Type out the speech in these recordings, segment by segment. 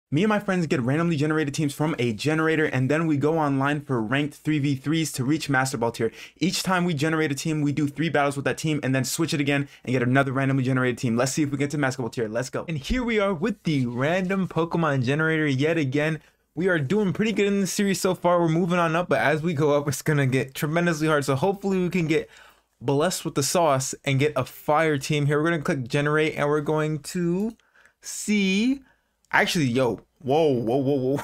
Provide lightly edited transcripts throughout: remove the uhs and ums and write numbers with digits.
Me and my friends get randomly generated teams from a generator, and then we go online for ranked 3v3s to reach Master Ball tier. Each time we generate a team, we do 3 battles with that team and then switch it again and get another randomly generated team. Let's see if we get to Master Ball tier. Let's go. And here we are with the random Pokemon generator yet again. We are doing pretty good in the series so far. We're moving on up, but as we go up, it's gonna get tremendously hard. So hopefully we can get blessed with the sauce and get a fire team here. We're gonna click generate and we're going to see. Actually, yo, whoa.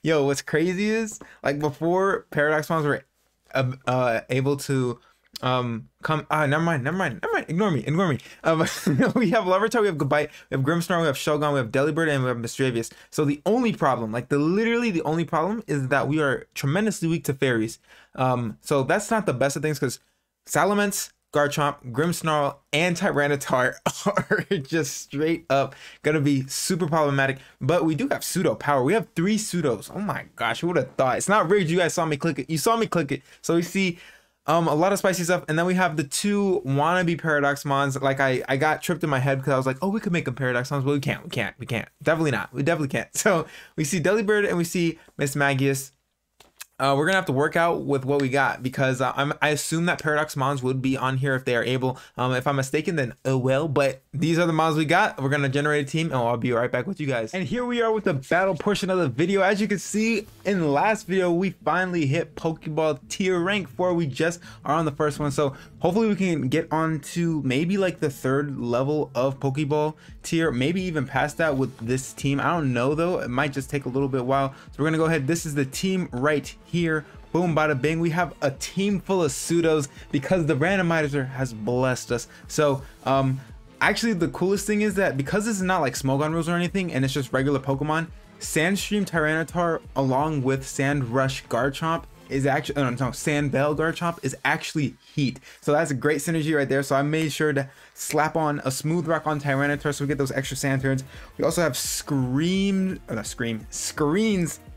Yo, what's crazy is, like, before Paradox Mons were able to come, never mind, ignore me. We have Larvitar, we have Goodbye, we have Grimmsnarl, we have Shogun, we have Delibird, and we have Mischievous. So the only problem, like literally the only problem, is that we are tremendously weak to fairies. So that's not the best of things, because Salamence, Garchomp, Grimmsnarl, and Tyranitar are just straight up gonna be super problematic. But we do have pseudo power. We have 3 pseudos. Oh my gosh, who would have thought? It's not rigged. You guys saw me click it. You saw me click it. So we see a lot of spicy stuff, and then we have the 2 wannabe Paradox Mons. Like I got tripped in my head because I was like, oh, we could make them Paradox Mons, but we can't. Definitely not. We definitely can't. So we see Delibird and we see Miss Magius. We're gonna have to work out with what we got, because I assume that Paradox Mons would be on here if they are able. If I'm mistaken, then oh well. But these are the Mons we got. We're gonna generate a team, and I'll be right back with you guys. And here we are with the battle portion of the video. As you can see in the last video, we finally hit Pokeball tier rank 4. We just are on the first one, so hopefully we can get on to maybe like the 3rd level of Pokeball tier, maybe even past that with this team. I don't know though. It might just take a little bit while. So we're gonna go ahead. This is the team right here. Boom, bada bing. We have a team full of pseudos because the randomizer has blessed us. So actually the coolest thing is that because this is not like Smogon rules or anything, and it's just regular Pokemon, Sandstream Tyranitar along with Sand Rush Garchomp is actually Sandbell Garchomp is actually heat. So that's a great synergy right there. So I made sure to slap on a Smooth Rock on Tyranitar so we get those extra sand turns. We also have Screens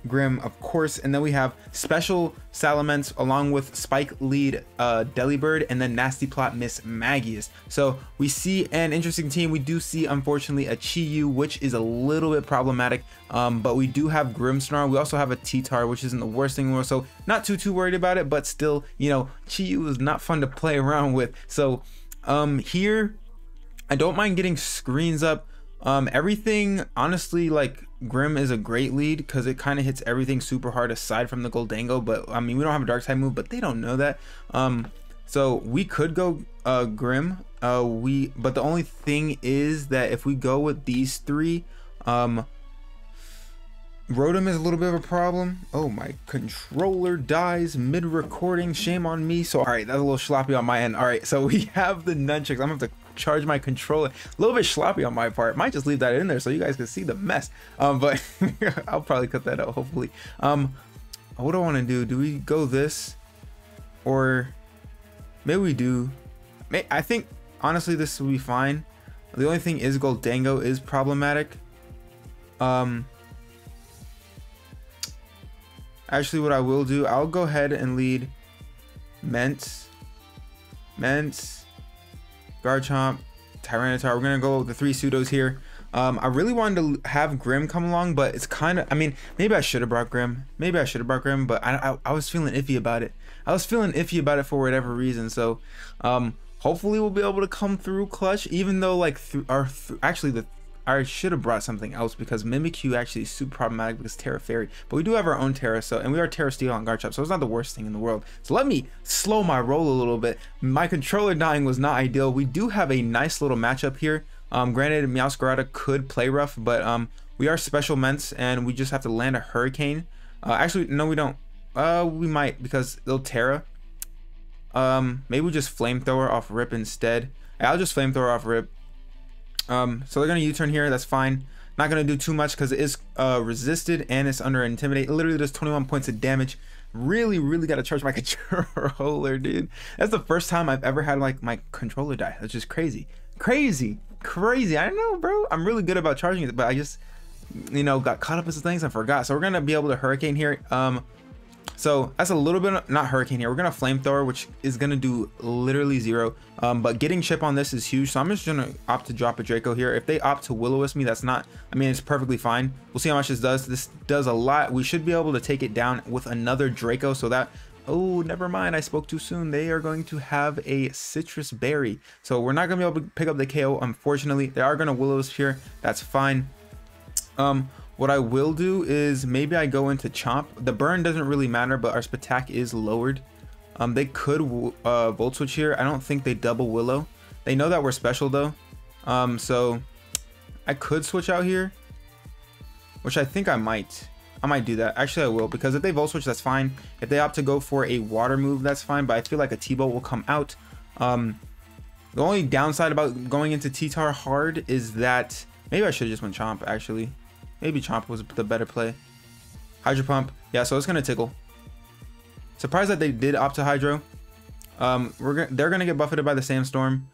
Grim, of course, and then we have Special Salamence along with Spike Lead Delibird, and then Nasty Plot Miss Magius. So we see an interesting team. We do see, unfortunately, a Chi-Yu, which is a little bit problematic, but we do have Grimmsnarl. We also have a T-Tar, which isn't the worst thing in the world, so not too worried about it, but still, you know, Chi-Yu is not fun to play around with. So here I don't mind getting screens up. Everything, honestly, like Grim is a great lead because it kind of hits everything super hard aside from the Goldango, but I mean, we don't have a dark type move, but they don't know that. So we could go Grim, but the only thing is that if we go with these 3, Rotom is a little bit of a problem. Oh, my controller dies mid-recording. Shame on me. So, all right, that's a little sloppy on my end. All right, so we have the nunchucks. I'm gonna have to charge my controller. A little bit sloppy on my part. Might just leave that in there so you guys can see the mess. But I'll probably cut that out, hopefully. What do I want to do? Do we go this? Or maybe we do. I think, honestly, this will be fine. The only thing is Goldango is problematic. Actually, what I will do, I'll go ahead and lead Mence, Garchomp, Tyranitar. We're gonna go with the 3 pseudos here. I really wanted to have Grim come along, but it's kind of, I mean, maybe I should have brought Grim. But I was feeling iffy about it. For whatever reason. So hopefully we'll be able to come through clutch, even though like I should have brought something else, because Mimikyu actually is super problematic because Terra Fairy. But we do have our own Terra, and we are Terra Steel on Garchomp, so it's not the worst thing in the world. So let me slow my roll a little bit. My controller dying was not ideal. We do have a nice little matchup here. Granted, Meowscarada could play rough, but we are Special Mence, and we just have to land a Hurricane. Actually, no, we don't. We might, because they'll Terra. Maybe we just Flamethrower off Rip instead. I'll just Flamethrower off Rip. So they're gonna U-turn here. That's fine. Not gonna do too much because it is resisted and it's under Intimidate. It literally does 21 points of damage. Really gotta charge my controller, dude. That's the first time I've ever had like my controller die. That's just crazy. I don't know, bro. I'm really good about charging it, but I just, you know, got caught up in some things and forgot. So we're gonna be able to Hurricane here. So that's a little bit, not hurricane here. We're gonna flamethrower, which is gonna do literally 0. But getting chip on this is huge. So I'm just gonna opt to drop a Draco here. If they opt to Will-O-Wisp me, that's not, I mean, it's perfectly fine. We'll see how much this does. This does a lot. We should be able to take it down with another Draco. So that, oh, never mind, I spoke too soon. They are going to have a Citrus Berry. So we're not gonna be able to pick up the KO, unfortunately. They are gonna Will-O-Wisp here. That's fine. What I will do is maybe I go into Chomp. The burn doesn't really matter, but our Spatak is lowered. They could Volt Switch here. I don't think they double Willow. They know that we're special though. So I could switch out here, which I think I might do that. Actually, I will, because if they Volt Switch, that's fine. If they opt to go for a water move, that's fine, but I feel like a T-Bolt will come out. The only downside about going into T-Tar hard is that maybe I should have just went Chomp, actually. Maybe Chomp was the better play. Hydro Pump. Yeah, so it's going to tickle. Surprised that they did opt to Hydro. They're going to get buffeted by the Sandstorm.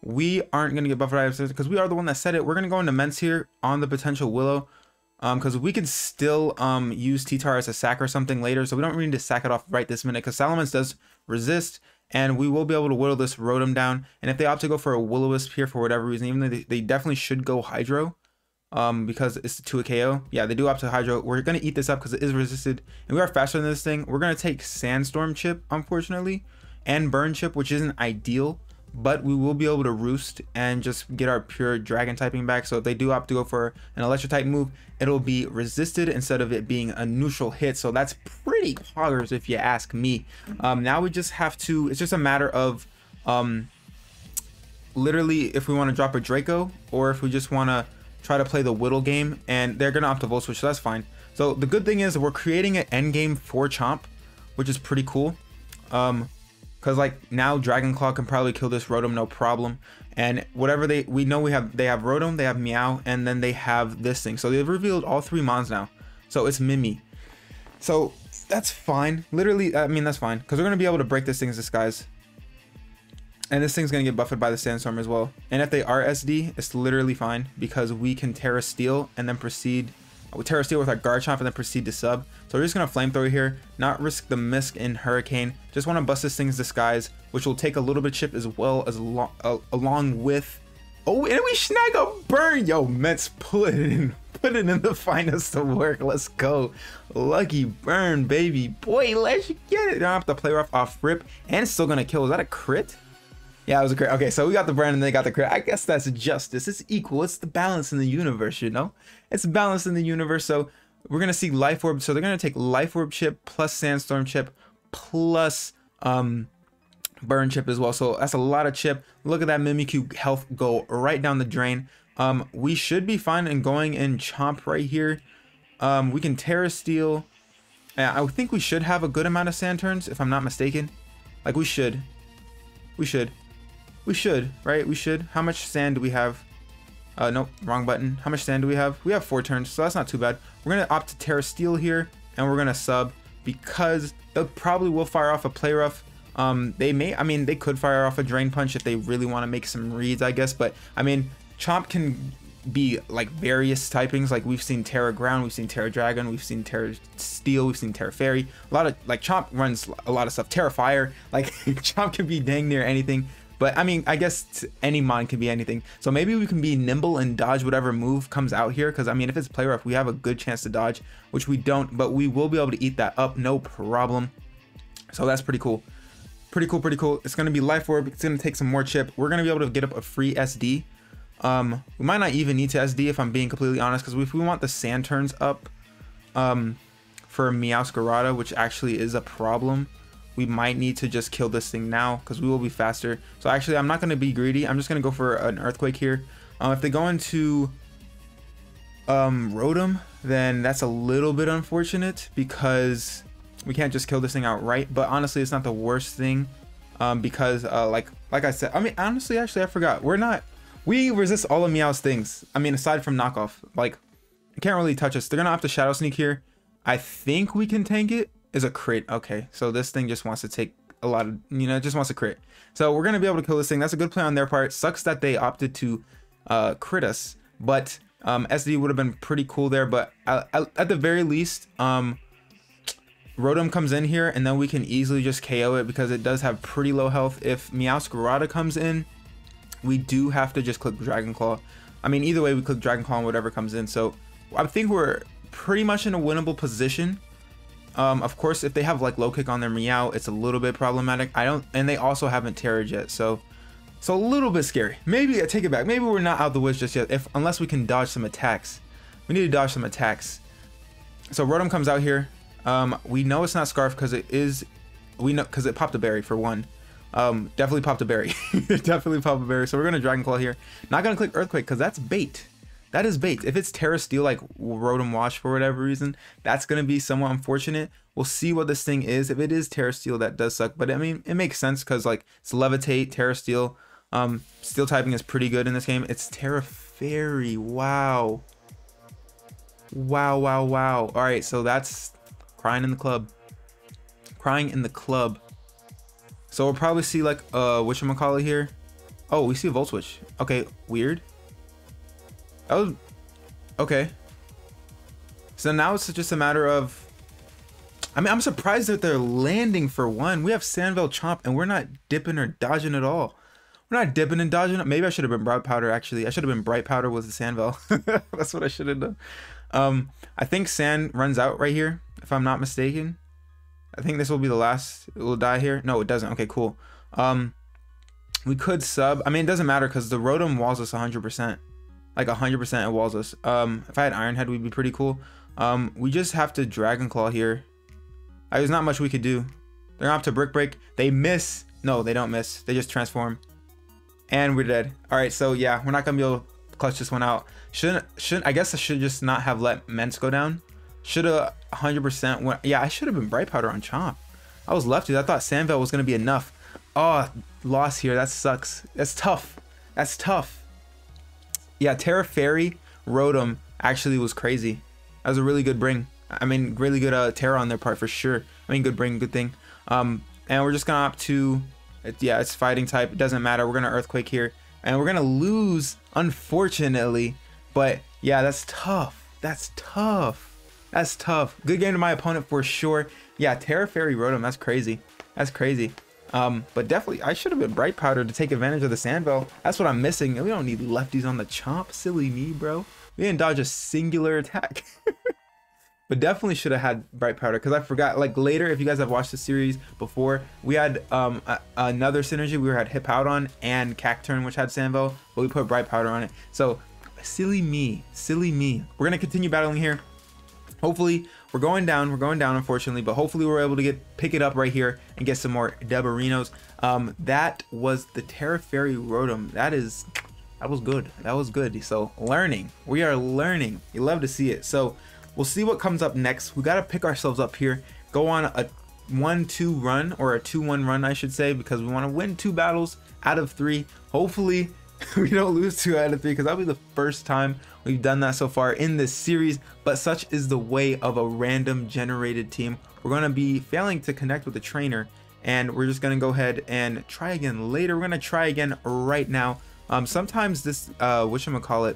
We aren't going to get buffeted by the because we are the one that said it. We're going to go into Ments here on the potential Willow. Because we could still use T-Tar as a sack or something later. So we don't really need to sack it off right this minute. Because Salamence does resist. And we will be able to whittle this Rotom down. And if they opt to go for a Will-O-Wisp here for whatever reason, even though they definitely should go Hydro. Because it's to a KO. Yeah, they do opt to Hydro. We're gonna eat this up because it is resisted, and we are faster than this thing. We're gonna take Sandstorm Chip, unfortunately, and Burn Chip, which isn't ideal, but we will be able to Roost and just get our pure Dragon typing back. So if they do opt to go for an Electric type move, it'll be resisted instead of it being a neutral hit. So that's pretty poggers if you ask me. Now we just have to, it's just a matter of literally if we want to drop a Draco or if we just want to try to play the Whittle game, and they're gonna opt to Volt Switch, so that's fine. So the good thing is we're creating an end game for Chomp, which is pretty cool. Because like now Dragon Claw can probably kill this Rotom no problem, and whatever they have Rotom, they have Meow, and then they have this thing. So they've revealed all 3 mons now. So it's Mimi. So that's fine. Literally, I mean that's fine because we're gonna be able to break this thing's disguise. And this thing's going to get buffeted by the Sandstorm as well. And if they are SD, it's literally fine because we can Terra Steel and then proceed. We Terra Steel with our Garchomp and then proceed to sub. So we're just going to Flamethrower here, not risk the Misc in Hurricane. Just want to bust this thing's disguise, which will take a little bit of chip as well as along with. Oh, and we snag a burn. Yo, Mets, put it in the finest of work. Let's go. Lucky burn, baby. Boy, let's get it. I don't have to play rough off rip. And it's still going to kill. Is that a crit? Yeah, it was a crit. Okay, so we got the brand and they got the crit. I guess that's justice. It's equal. It's the balance in the universe, you know? It's balance in the universe. So we're going to see Life Orb. So they're going to take Life Orb chip plus Sandstorm chip plus Burn chip as well. So that's a lot of chip. Look at that Mimikyu health go right down the drain. We should be fine in going in Chomp right here. We can Terra Steel. I think we should have a good amount of sand turns if I'm not mistaken. Like we should, right? We should. How much sand do we have? Nope, wrong button. How much sand do we have? We have 4 turns, so that's not too bad. We're gonna opt to Terra Steel here, and we're gonna sub because they probably will fire off a Play Rough. They could fire off a Drain Punch if they really want to make some reads, I guess. But I mean, Chomp can be like various typings. Like we've seen Terra Ground, we've seen Terra Dragon, we've seen Terra Steel, we've seen Terra Fairy. A lot of like Chomp runs a lot of stuff. Terra Fire, like Chomp can be dang near anything. But I mean, I guess any mon can be anything. So maybe we can be nimble and dodge whatever move comes out here. Because I mean, if it's Play Rough, we have a good chance to dodge, which we don't. But we will be able to eat that up, no problem. So that's pretty cool. Pretty cool. It's going to be Life Orb. It's going to take some more chip. We're going to be able to get up a free SD. We might not even need to SD if I'm being completely honest. Because if we want the sand turns up for Meowscarada, which actually is a problem, we might need to just kill this thing now because we will be faster. So actually, I'm not going to be greedy. I'm just going to go for an Earthquake here. If they go into Rotom, then that's a little bit unfortunate because we can't just kill this thing outright. But honestly, it's not the worst thing because like I said, I mean, honestly, actually, I forgot. We resist all of Meow's things. I mean, aside from knockoff, like it can't really touch us. They're going to have to Shadow Sneak here. I think we can tank it. Is a crit. Okay, so this thing just wants to take a lot of, it just wants to crit. So we're gonna be able to kill this thing. That's a good play on their part. Sucks that they opted to crit us, but SD would have been pretty cool there. But at the very least, Rotom comes in here, and then we can easily just KO it because it does have pretty low health. If Meowscarada comes in, we do have to just click Dragon Claw. I mean, either way, we click Dragon Claw on whatever comes in. So I think we're pretty much in a winnable position. Of course, if they have like low kick on their Meow, it's a little bit problematic. And they also haven't Terraged yet, so a little bit scary. Maybe I take it back. Maybe we're not out the woods just yet. Unless we can dodge some attacks. We need to dodge some attacks. So Rotom comes out here. We know it's not Scarf because it is. We know because it popped a berry for one. Definitely popped a berry. Definitely popped a berry. So we're gonna Dragon Claw here. Not gonna click Earthquake because that's bait. That is bait. If it's Terra Steel like Rotom Wash for whatever reason, that's going to be somewhat unfortunate. We'll see what this thing is. If it is Terra Steel, that does suck. But I mean, it makes sense because like it's Levitate, Terra Steel. Steel typing is pretty good in this game. It's Terra Fairy. Wow. Wow, wow, wow. All right, so that's crying in the club. Crying in the club. So we'll probably see like whatchamacallit here. Oh, we see a Volt Switch. Okay, weird. Oh, okay. So now it's just a matter of, I mean, I'm surprised that they're landing for one. We have Sandville Chomp and we're not dipping or dodging at all. We're not dipping and dodging. Maybe I should have been Bright Powder actually. I should have been Bright Powder with the Sandville. That's what I should have done. I think Sand runs out right here, if I'm not mistaken. I think this will be the last. It will die here. No, it doesn't. Okay, cool. We could sub. I mean, it doesn't matter because the Rotom walls us 100%. Like 100% it walls us. If I had Iron Head, we'd be pretty cool. We just have to Dragon Claw here. There's not much we could do. They're up to Brick Break. They miss. No, they don't miss. They just transform. And we're dead. All right, so yeah, we're not gonna be able to clutch this one out. Shouldn't I guess I should just not have let Ments go down. Should have 100% went. Yeah, I should have been Bright Powder on Chomp. I was lefty. I thought Sandville was gonna be enough. Oh, loss here. That sucks. That's tough. That's tough. Yeah, Terra Fairy Rotom actually was crazy. That was a really good bring. I mean, really good Terra on their part for sure. I mean, good bring, good thing. And we're just gonna opt to, yeah, it's fighting type. It doesn't matter. We're gonna Earthquake here, and we're gonna lose, unfortunately. But yeah, that's tough. That's tough. That's tough. Good game to my opponent for sure. Yeah, Terra Fairy Rotom. That's crazy. That's crazy. But definitely I should have been Bright Powder to take advantage of the Sandville. That's what I'm missing. We don't need lefties on the Chomp. Silly me, bro. We didn't dodge a singular attack. But definitely should have had Bright Powder because I forgot, like later, if you guys have watched the series before, we had another synergy. We had Hippowdon and Cacturne, which had Sandville, but we put Bright Powder on it. So silly me, silly me. We're gonna continue battling here. Hopefully we're going down unfortunately, but hopefully we're able to pick it up right here and get some more Debarinos. That was the Terra Fairy Rotom. That was good. That was good. So learning, we are learning. You love to see it. So we'll see what comes up next. We got to pick ourselves up here, go on a 1-2 run, or a 2-1 run I should say, because we want to win 2 battles out of 3. Hopefully we don't lose 2 out of 3 because that'll be the first time we've done that so far in this series. But such is the way of a random generated team. We're going to be failing to connect with the trainer, and we're just going to go ahead and try again later. We're going to try again right now. Sometimes this whatchamacallit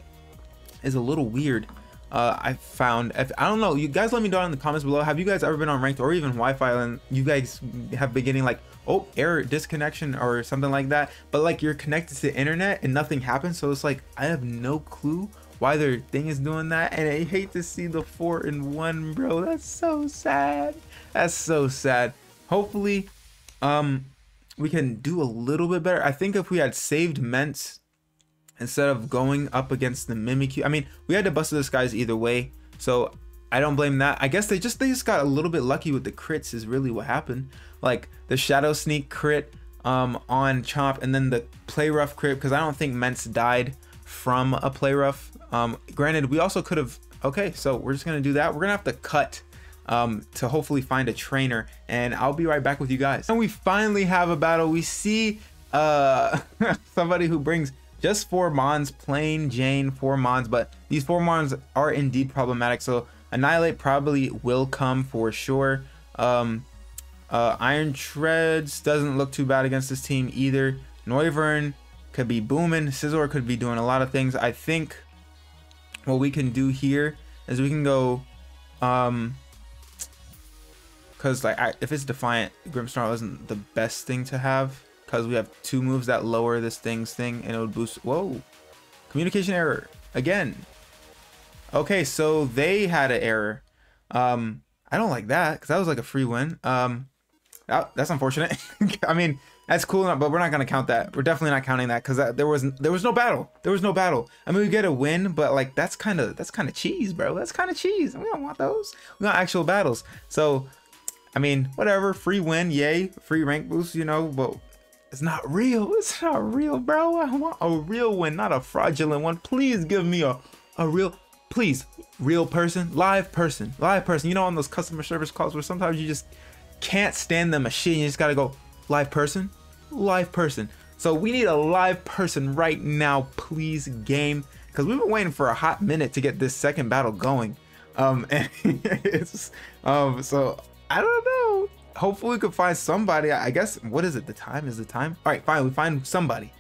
is a little weird. I found, I don't know, you guys let me know in the comments below. Have you guys ever been on ranked or even Wi-Fi and you guys have been getting like, oh, error, disconnection or something like that, but like you're connected to the internet and nothing happens? So it's like I have no clue why their thing is doing that, and I hate to see the 4-1, bro. That's so sad. That's so sad. Hopefully we can do a little bit better. I think if we had saved Ments instead of going up against the Mimikyu, I mean, we had to bust the disguise either way, so I don't blame that. I guess they just got a little bit lucky with the crits is really what happened. Like the Shadow Sneak crit on Chomp, and then the Play Rough crit, because I don't think Ments died from a Play Rough. Granted, we also could have, okay, so we're just gonna do that. We're gonna have to cut to hopefully find a trainer, and I'll be right back with you guys. And we finally have a battle. We see somebody who brings just 4 Mons, plain Jane 4 Mons, but these 4 Mons are indeed problematic, so Annihilate probably will come for sure. Iron Treads doesn't look too bad against this team either. Noivern could be booming. Scizor could be doing a lot of things. I think what we can do here is we can go, because because like if it's Defiant, Grimmsnarl isn't the best thing to have, because we have 2 moves that lower this thing's thing, and it would boost. Whoa, communication error again. Okay, so they had an error. I don't like that, because that was like a free win. That's unfortunate. I mean, that's cool enough, but we're not gonna count that. We're definitely not counting that, because there was no battle. There was no battle. I mean, we get a win, but like that's kind of cheese, bro. That's kind of cheese. We don't want those. We want actual battles. So, I mean, whatever. Free win, yay. Free rank boost, you know. But it's not real. It's not real, bro. I want a real win, not a fraudulent one. Please give me a real. Please, real person, live person, live person. You know, on those customer service calls where sometimes you just can't stand the machine. You just gotta go live person, live person. So we need a live person right now, please, game, because we've been waiting for a hot minute to get this second battle going. And it's so I don't know. Hopefully we could find somebody. I guess, what is it? The time is the time. All right, fine. We find somebody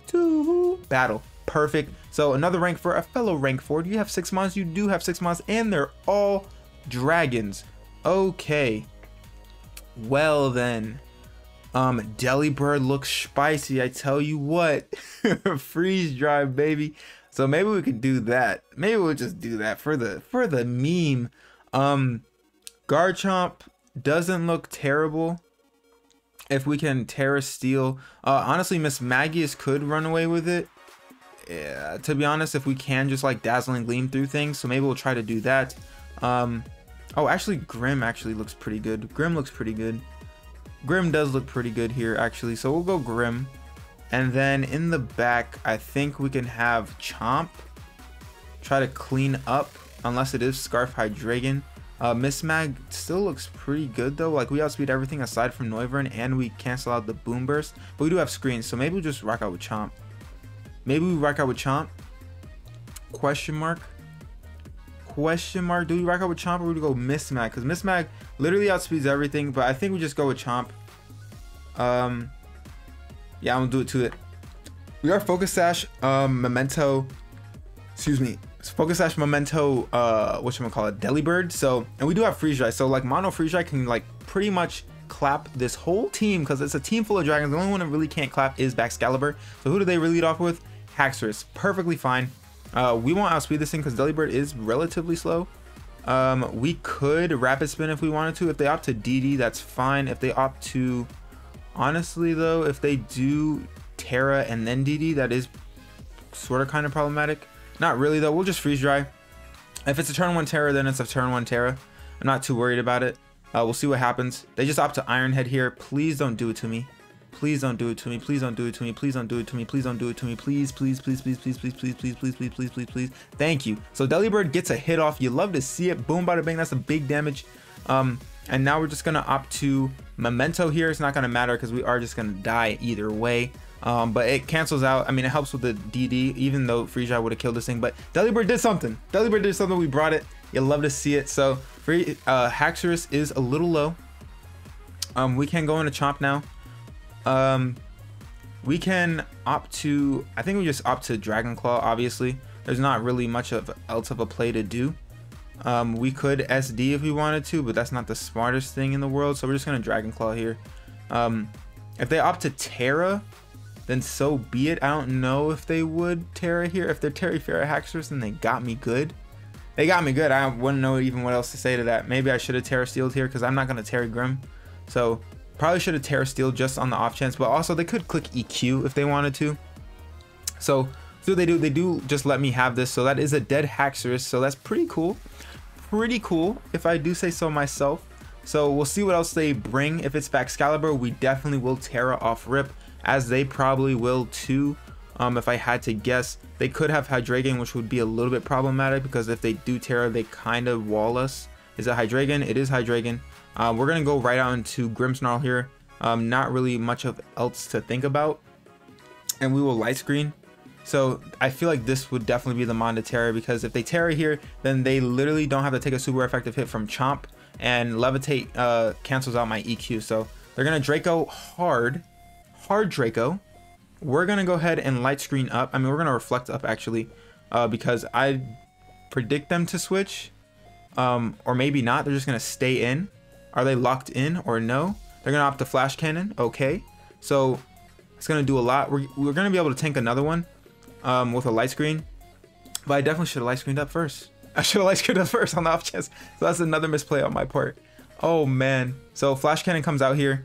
to battle. Perfect. So another rank for a fellow rank 4. Do you have 6 months? You do have 6 months, and they're all dragons. Okay. Well then, Delibird looks spicy. I tell you what, freeze drive, baby. So maybe we could do that. Maybe we'll just do that for the meme. Garchomp doesn't look terrible. If we can Terra Steel, honestly, Miss Magius could run away with it. Yeah, to be honest, if we can just like Dazzling Gleam through things, so maybe we'll try to do that. Oh, actually, Grim actually looks pretty good. Grim looks pretty good. Grim does look pretty good here, actually. So we'll go Grim. And then in the back, I think we can have Chomp try to clean up, unless it is Scarf Hydreigon. Miss Mag still looks pretty good, though. Like, we outspeed everything aside from Noivern, and we cancel out the Boom Burst. But we do have screens, so maybe we'll just rock out with Chomp. Maybe we rock out with Chomp. Question mark. Question mark. Do we rock out with Chomp, or would we go Miss Mag? Because Miss Mag literally outspeeds everything, but I think we just go with Chomp. Yeah, I'm gonna do it to it. We are Focus Sash, Memento. Excuse me. Focus Sash, Memento. Whatchamacallit, Delibird. So, and we do have Freeze Dry. So like Mono Freeze Dry can like pretty much clap this whole team, because it's a team full of dragons. The only one that really can't clap is Baxcalibur. So who do they lead off with? Haxorus. Perfectly fine. We won't outspeed this thing because Delibird is relatively slow. We could Rapid Spin if we wanted to. If they opt to DD, that's fine. If they opt to, honestly though, if they do Terra and then DD, that is sort of kind of problematic. Not really though. We'll just Freeze Dry. If it's a turn 1 Terra, then it's a turn 1 Terra. I'm not too worried about it. We'll see what happens. They just opt to Iron Head here. Please don't do it to me. Please don't do it to me. Please don't do it to me. Please don't do it to me. Please don't do it to me. Please, please, please, please, please, please, please, please, please, please, please, please, please. Thank you. So Delibird gets a hit off. You love to see it. Boom, bada bang. That's a big damage. And now we're just gonna opt to Memento here. It's not gonna matter because we are just gonna die either way. But it cancels out. I mean, it helps with the DD, even though Freeze Dry would have killed this thing. But Delibird did something. Delibird did something. We brought it. You love to see it. So Haxorus is a little low. We can go into Chomp now. We can opt to, I think we just opt to Dragon Claw. Obviously there's not really much else of a play to do. We could SD if we wanted to, but that's not the smartest thing in the world, so we're just gonna Dragon Claw here. If they opt to Terra, then so be it. I don't know if they would Terra here. If they're Terra Haxorus, then they got me good. They got me good. I wouldn't know even what else to say to that. Maybe I should have Terra Steeled here, because I'm not gonna Terra Grim. So probably should have Terra Steel just on the off chance, but also they could click EQ if they wanted to. So they do just let me have this. So that is a dead Haxorus, so that's pretty cool. Pretty cool, if I do say so myself. So we'll see what else they bring. If it's Baxcalibur, we definitely will Terra off rip, as they probably will too. If I had to guess, they could have Hydreigon, which would be a little bit problematic, because if they do Terra, they kind of wall us. Is it Hydreigon? It is Hydreigon. We're gonna go right out into Grimmsnarl here. Not really much of else to think about, and we will Light Screen. So I feel like this would definitely be the Mon to Terra, because if they Terra here, then they literally don't have to take a super effective hit from Chomp, and Levitate cancels out my EQ. So they're gonna Draco hard Draco. We're gonna go ahead and Light Screen up. I mean, we're gonna Reflect up actually, because I predict them to switch, or maybe not. They're just gonna stay in. Are they locked in or no? They're gonna opt the flash cannon. Okay, so it's gonna do a lot. We're gonna be able to tank another one with a light screen, but I definitely should have light screened up first. I should have light screened up first on the off chance. So that's another misplay on my part. Oh man. So flash cannon comes out here.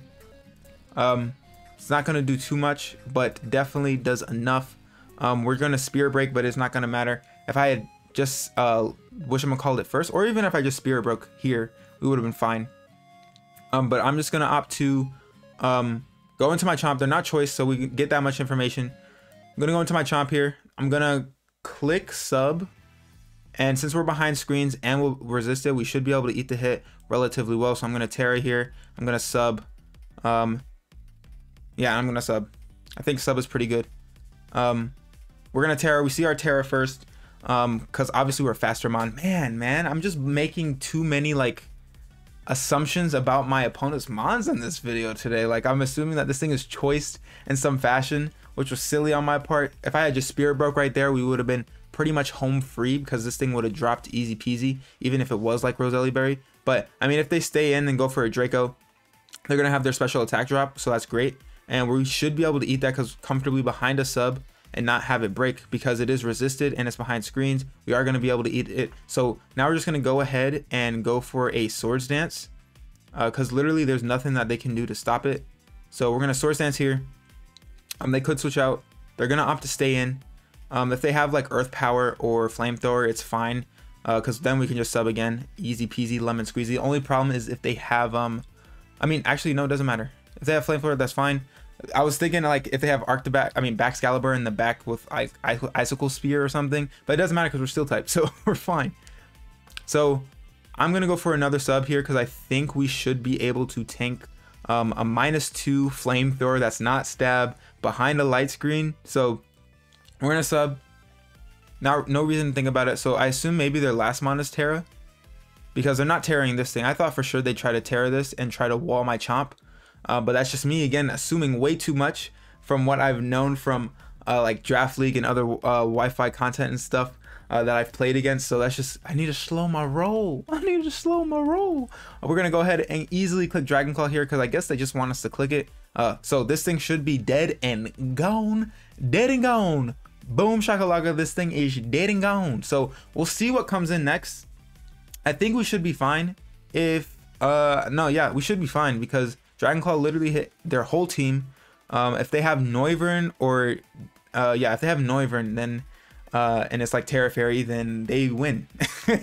It's not gonna do too much, but definitely does enough. We're gonna Spirit Break, but it's not gonna matter. If I had just whatchamacallit first, or even if I just Spirit Broke here, we would have been fine. But I'm just gonna opt to go into my Chomp. They're not choice, so we can get that much information. I'm gonna go into my Chomp here. I'm gonna click sub, and since we're behind screens and we'll resist it, we should be able to eat the hit relatively well. So I'm gonna Terra here. I'm gonna sub. Yeah, I'm gonna sub. I think sub is pretty good. We're gonna Terra. We see our Terra first, because obviously we're faster mon. Man, I'm just making too many like assumptions about my opponent's mons in this video today. Like, I'm assuming that this thing is choiced in some fashion, which was silly on my part. If I had just Spirit Broke right there, we would have been pretty much home free, because this thing would have dropped easy peasy, even if it was like Roselli Berry. But I mean, if they stay in and go for a Draco, they're gonna have their special attack drop, so that's great. And we should be able to eat that because comfortably behind a sub and not have it break, because it is resisted and it's behind screens. We are going to be able to eat it. So now we're just going to go ahead and go for a Swords Dance, because literally there's nothing that they can do to stop it. So we're going to Swords Dance here. They could switch out. They're going to opt to stay in. If they have like Earth Power or Flamethrower, it's fine, because then we can just sub again. Easy peasy lemon squeezy. The only problem is if they have I mean, actually no, it doesn't matter. If they have Flamethrower, that's fine. I was thinking like if they have Baxcalibur in the back with Icicle Spear or something, but it doesn't matter because we're Steel type, so we're fine. So I'm gonna go for another sub here because I think we should be able to tank a -2 Flamethrower that's not stab behind a light screen. So we're gonna sub. Now, no reason to think about it. So I assume maybe their last mon is Terra, because they're not Terraing this thing. I thought for sure they'd try to Terra this and try to wall my Chomp. But that's just me again assuming way too much from what I've known from like Draft League and other Wi-Fi content and stuff that I've played against. So that's just, I need to slow my roll. We're gonna go ahead and easily click Dragon Claw here because I guess they just want us to click it. So this thing should be dead and gone. Boom shakalaka, this thing is dead and gone. So we'll see what comes in next. I think we should be fine. If no, yeah, we should be fine because Dragon Claw literally hit their whole team. If they have Noivern or yeah, if they have Noivern, then and it's like Terra Fairy, then they win.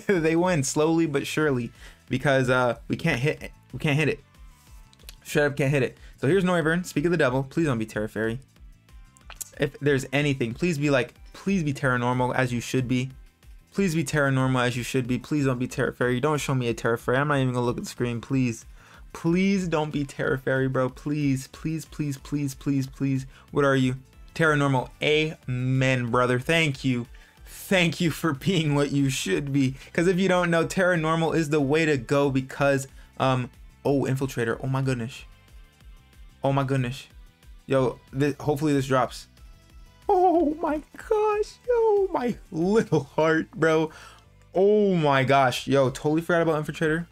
They win slowly but surely because we can't hit it. Straight up can't hit it. So here's Noivern. Speak of the devil. Please don't be Terra Fairy. If there's anything, please be Terra Normal as you should be. Please be Terra Normal as you should be. Please don't be Terra Fairy. Don't show me a Terra Fairy. I'm not even gonna look at the screen. Please don't be Terra Fairy, bro. Please. What are you? Terra Normal. Amen, brother. Thank you for being what you should be. Because if you don't know, Terra Normal is the way to go because oh, Infiltrator. Oh my goodness. Yo, hopefully this drops. Oh my gosh, yo, my little heart, bro. Oh my gosh, yo, totally forgot about Infiltrator.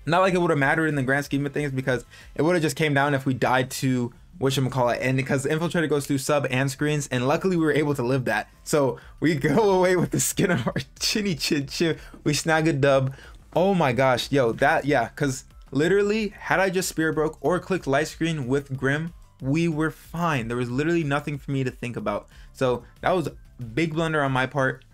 Not like it would have mattered in the grand scheme of things because it would have just came down if we died to whatchamacallit, and because Infiltrator goes through sub and screens, and luckily we were able to live that. So we go away with the skin of our chinny chin chin. We snag a dub. Oh my gosh, yo, that, yeah, because literally, had I just Spirit Broke or clicked light screen with Grim, we were fine. There was literally nothing for me to think about. So that was a big blunder on my part.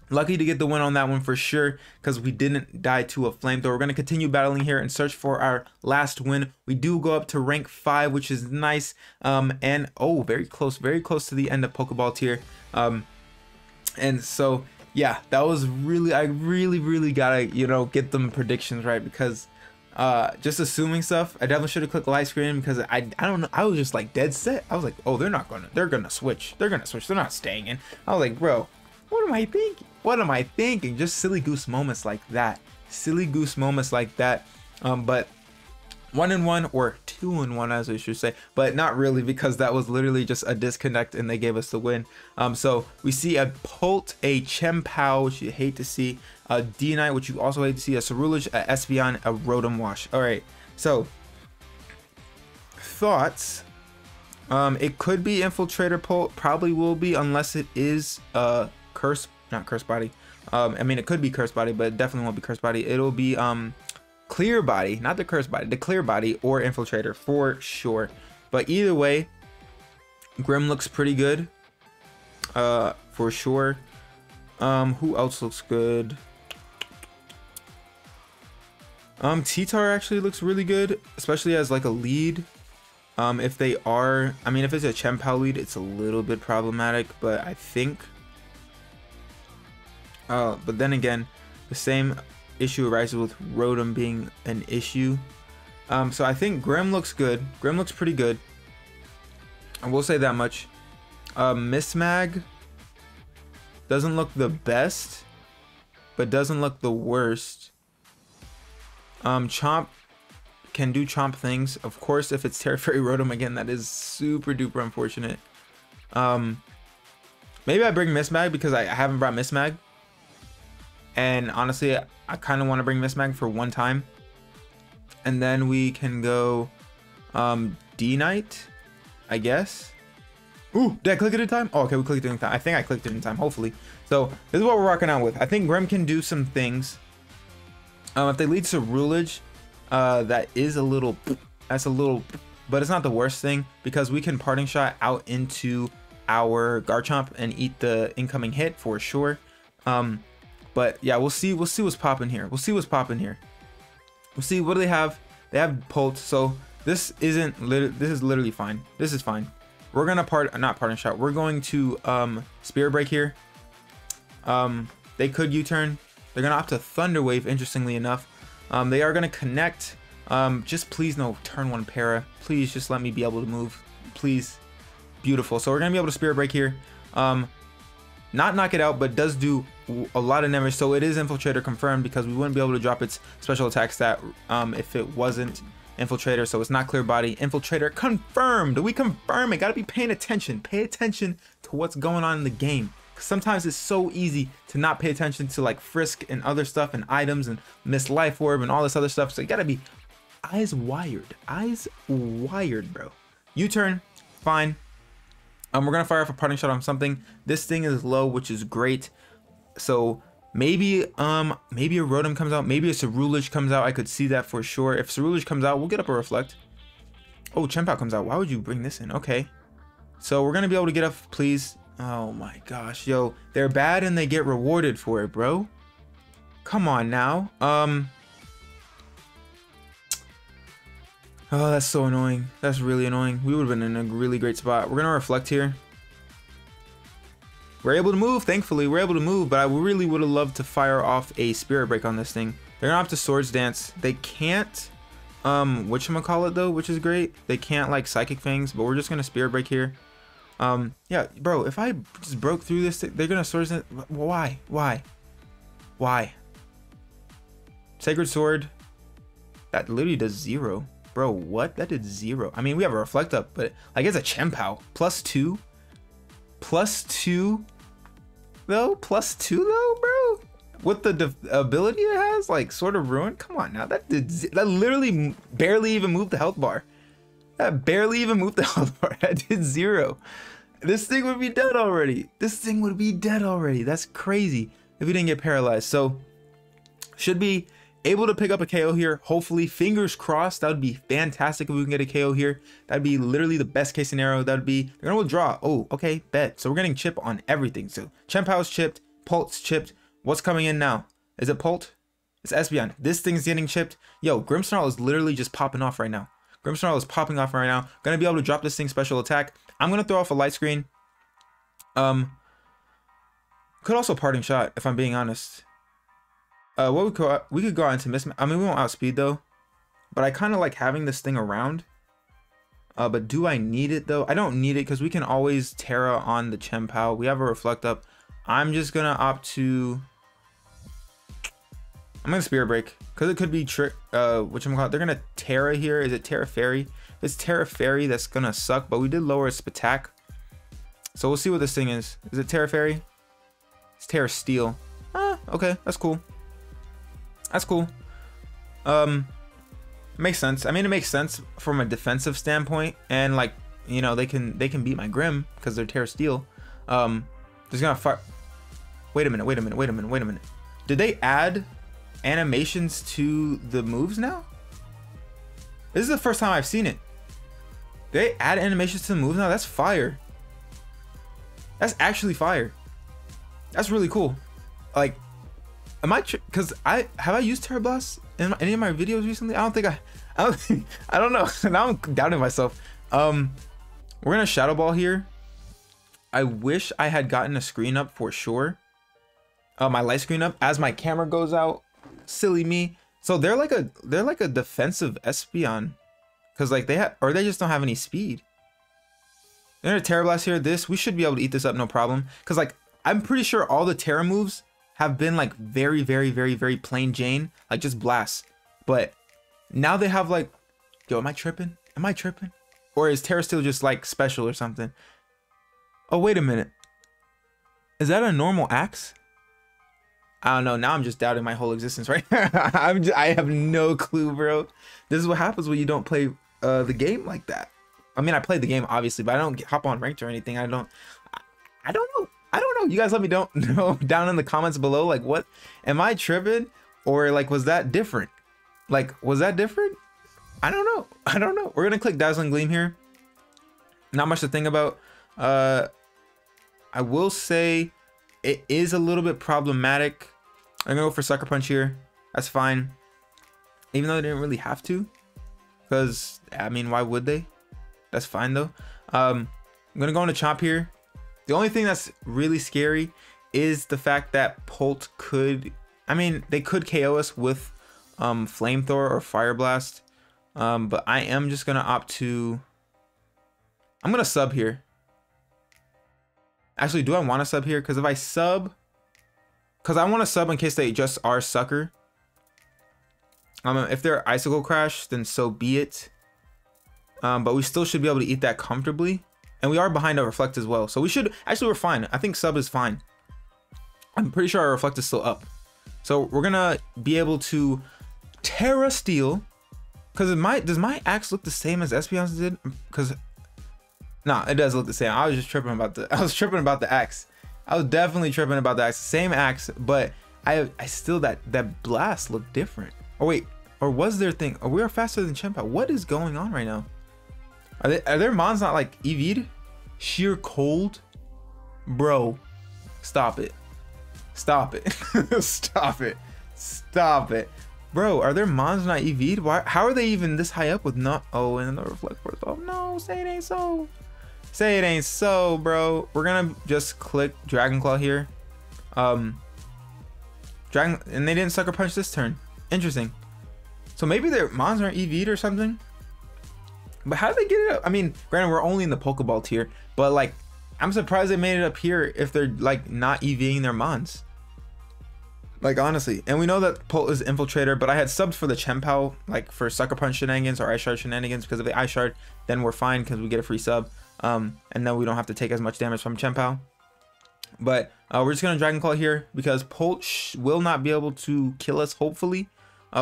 Lucky to get the win on that one for sure because we didn't die to a Flamethrower. We're going to continue battling here and search for our last win. We do go up to rank 5, which is nice. And oh, very close to the end of Pokeball tier. And so yeah, that was really, I really gotta, you know, get them predictions right because just assuming stuff, I definitely should have clicked light screen because I don't know, I was just like dead set. I was like, oh, they're gonna switch, they're not staying in. I was like, bro, what am I thinking? Just silly goose moments like that. But 1-1 or 2-1 as I should say, but not really, because that was literally just a disconnect and they gave us the win. So we see a Polt, a Chempao, which you hate to see, a D-Knight, which you also hate to see, a Ceruledge, a Espeon, a Rotom Wash. All right, so thoughts. It could be Infiltrator Polt, probably will be, unless it is not Curse Body. I mean, it could be Curse Body, but it definitely won't be Curse Body. It'll be Clear Body, not the Curse Body, the Clear Body or Infiltrator for sure. But either way, Grim looks pretty good, for sure. Who else looks good? T-Tar actually looks really good, especially as like a lead. If they are, I mean, if it's a Chempao lead, it's a little bit problematic, but I think, but then again, the same issue arises with Rotom being an issue. So I think Grim looks good. Grim looks pretty good. I will say that much. Mismag doesn't look the best, but doesn't look the worst. Chomp can do Chomp things. Of course, if it's Terra Fairy Rotom again, that is super duper unfortunate. Maybe I bring Mismag because I haven't brought Mismag. And honestly, I kind of want to bring Mismag for one time. And then we can go D-Knight, I guess. Ooh, did I click it in time? Oh, okay, we clicked it in time. I think I clicked it in time, hopefully. So this is what we're rocking out with. I think Grim can do some things. If they lead to Ceruledge, that is a little, but it's not the worst thing, because we can Parting Shot out into our Garchomp and eat the incoming hit for sure. But yeah, we'll see what's popping here. We'll see what's popping here. We'll see, what do they have? They have Polt, so this is literally fine. This is fine. We're gonna not Parting Shot. We're going to Spirit Break here. They could U-turn. They're gonna opt to Thunder Wave, interestingly enough. They are gonna connect. Just please no turn 1 para. Please just let me be able to move. Please. Beautiful. So we're gonna be able to Spirit Break here. Not knock it out, but does do a lot of damage. So it is Infiltrator confirmed, because we wouldn't be able to drop its special attack stat if it wasn't Infiltrator. So it's not Clear Body. Infiltrator confirmed. We confirm it. Gotta be paying attention. Pay attention to what's going on in the game. Sometimes it's so easy to not pay attention to like Frisk and other stuff and items and Miss Life Orb and all this other stuff. So you gotta be eyes wired, bro. U-turn, fine. We're gonna fire off a Parting Shot on something. This thing is low, which is great. So maybe a Rotom comes out, maybe a Ceruledge comes out. I could see that for sure. If Ceruledge comes out, we'll get up a Reflect. Oh, Chempao comes out. Why would you bring this in? Okay. So we're gonna be able to get up, please. Oh my gosh, yo, they're bad and they get rewarded for it, bro. Come on now. Oh, that's so annoying. That's really annoying. We would have been in a really great spot. We're gonna Reflect here. We're able to move, thankfully. We're able to move, but I really would have loved to fire off a Spirit Break on this thing. They're gonna have to Swords Dance. They can't whatchamacallit though, which is great. They can't like Psychic Fangs, but we're just gonna Spirit Break here. Yeah, bro, if I just broke through this, they're gonna Swords Dance. Why? Sacred Sword, that literally does 0. Bro, what? That did 0. I mean, we have a Reflect Up, but like it's a Chempao. +2 though, +2 though, bro. With the ability it has, like Sword of Ruin. Come on now, that literally barely even moved the health bar. That barely even moved the health bar. That did 0. This thing would be dead already. That's crazy if we didn't get paralyzed. So should be able to pick up a KO here. Hopefully, fingers crossed. That would be fantastic if we can get a KO here. That'd be literally the best case scenario. That'd be, they're gonna withdraw. Oh, okay, bet. So we're getting chip on everything. So Chempao's chipped, Polt's chipped. What's coming in now? Is it Polt? It's Espeon. This thing's getting chipped. Yo, Grimmsnarl is literally just popping off right now. Grimmsnarl is popping off right now. Gonna be able to drop this thing special attack. I'm gonna throw off a Light Screen. Could also Parting Shot if I'm being honest. What we could go into Miss. I mean, we won't outspeed though, but I kind of like having this thing around. But do I need it though? I don't need it because we can always Terra on the Chempao. We have a Reflect Up. I'm just gonna opt to. I'm gonna Spirit Break because it could be trick. Whatchamacallit, they're gonna Terra here. Is it Terra Fairy? If it's Terra Fairy, that's gonna suck. But we did lower its attack, so we'll see what this thing is. Is it Terra Fairy? It's Terra Steel. Okay, that's cool. That's cool. Makes sense. I mean, it makes sense from a defensive standpoint, and like, you know, they can beat my Grim because they're Terra Steel. Just gonna fire. Wait a minute. Did they add animations to the moves now? This is the first time I've seen it. They add animations to the moves now? That's fire. That's actually fire. That's really cool. Like, am I because have I used Terra Blast in any of my videos recently? I don't know. Now I'm doubting myself. We're gonna Shadow Ball here. I wish I had gotten a screen up for sure. My light screen up as my camera goes out. Silly me. So they're like a defensive Espeon, because like they just don't have any speed. They're gonna Terra Blast here. We should be able to eat this up, no problem. Because like I'm pretty sure all the Terra moves have been like very plain Jane, like just blast. But now they have like, yo, am I tripping? Or is Terra Steel just like special or something? Oh, wait a minute. Is that a normal axe? I don't know. Now I'm just doubting my whole existence, right? I have no clue, bro. This is what happens when you don't play the game like that. I mean, I played the game obviously, but I don't hop on ranked or anything. I don't know. You guys let me know down in the comments below. Like, what am I tripping, or like was that different? Like, was that different? I don't know. We're gonna click Dazzling Gleam here. Not much to think about. I will say it is a little bit problematic. I'm gonna go for Sucker Punch here. That's fine, even though they didn't really have to, because I mean, why would they? That's fine though. I'm gonna go into Chomp here. The only thing that's really scary is the fact that Polt could, I mean, they could KO us with Flamethrower or Fire Blast, but I am just gonna opt to, I'm gonna sub here. Actually, do I want to sub here? Because if I sub, because I want to sub in case they just are sucker. If they're Icicle Crash, then so be it. But we still should be able to eat that comfortably. And we are behind our Reflect as well. So we should, actually we're fine. I think sub is fine. I'm pretty sure our Reflect is still up. So we're going to be able to Terra Steel. Because does my axe look the same as Espeon's did? Because, nah, it does look the same. I was just tripping about the axe. I was definitely tripping about the axe. Same axe, but I still, that blast looked different. Oh wait, or was their thing? Oh, we are faster than Chempa. What is going on right now? Are their mons not like EV'd? Sheer cold? Bro, stop it. Stop it. Stop it. Stop it. Bro, are their mons not EV'd? How are they even this high up with not? Oh, and the Reflect Force. Oh no, say it ain't so. Say it ain't so, bro. We're gonna just click Dragon Claw here. And they didn't Sucker Punch this turn. Interesting. So maybe their mons aren't EV'd or something. But how did they get it up? I mean, granted, we're only in the Pokeball tier, but like, I'm surprised they made it up here if they're like not EVing their mons. Like, honestly. And we know that Polt is Infiltrator, but I had subbed for the Chempow, like for Sucker Punch shenanigans or Ice Shard shenanigans, because if they Ice Shard, then we're fine because we get a free sub. And then we don't have to take as much damage from Chempow. But we're just going to Dragon Claw here because Polt will not be able to kill us, hopefully.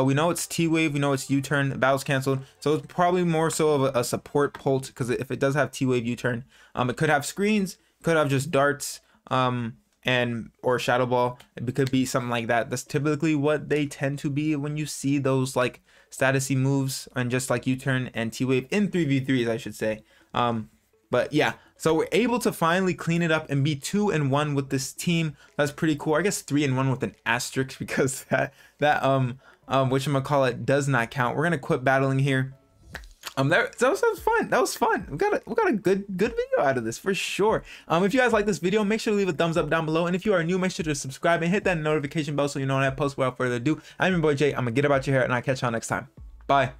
We know it's T-Wave, we know it's U-Turn, battle's canceled. So it's probably more so of a support Polt, because if it does have T-Wave, U-Turn, it could have screens, could have just darts, or Shadow Ball. It could be something like that. That's typically what they tend to be when you see those like statusy moves, and just like U-Turn and T-Wave in 3v3s, I should say. But yeah, so we're able to finally clean it up and be 2-1 with this team. That's pretty cool. I guess 3-1 with an asterisk, because that whatchamacallit does not count. We're gonna quit battling here. That was fun. That was fun. We got a good video out of this for sure. If you guys like this video, make sure to leave a thumbs up down below. And if you are new, make sure to subscribe and hit that notification bell so you know when I post. Without further ado, I'm your boy Jay. I'm gonna get about your hair, and I'll catch y'all next time. Bye.